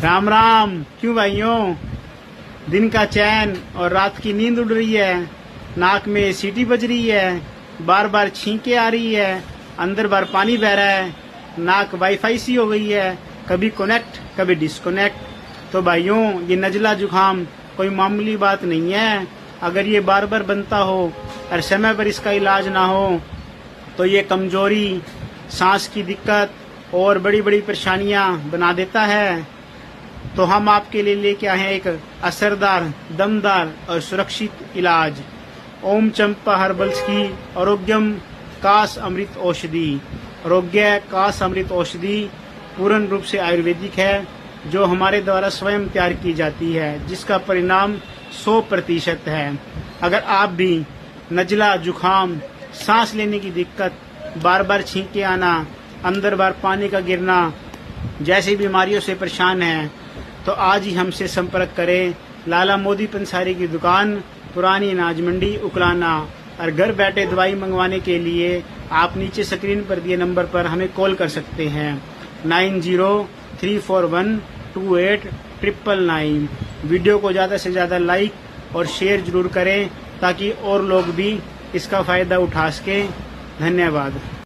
राम राम। क्यों भाइयों, दिन का चैन और रात की नींद उड़ रही है, नाक में सीटी बज रही है, बार बार छींके आ रही है, अंदर बार पानी बह रहा है, नाक वाईफाई सी हो गई है, कभी कनेक्ट कभी डिस्कनेक्ट। तो भाइयों, ये नजला जुकाम कोई मामूली बात नहीं है। अगर ये बार बार बनता हो और समय पर इसका इलाज ना हो तो ये कमजोरी, सांस की दिक्कत और बड़ी बड़ी परेशानियां बना देता है। तो हम आपके लिए लेके आए हैं एक असरदार, दमदार और सुरक्षित इलाज। ओम चंपा हर्बल्स की आरोग्यम कास अमृत औषधि। आरोग्य कास अमृत औषधि पूर्ण रूप से आयुर्वेदिक है, जो हमारे द्वारा स्वयं तैयार की जाती है, जिसका परिणाम 100% है। अगर आप भी नजला, जुखाम, सांस लेने की दिक्कत, बार बार छींके आना, अंदर बार पानी का गिरना जैसी बीमारियों से परेशान हैं, तो आज ही हमसे संपर्क करें। लाला मोदी पंसारी की दुकान, पुरानी अनाज मंडी, उकलाना। और घर बैठे दवाई मंगवाने के लिए आप नीचे स्क्रीन पर दिए नंबर पर हमें कॉल कर सकते हैं 9034128999। वीडियो को ज़्यादा से ज़्यादा लाइक और शेयर जरूर करें ताकि और लोग भी इसका फ़ायदा उठा सकें। धन्यवाद।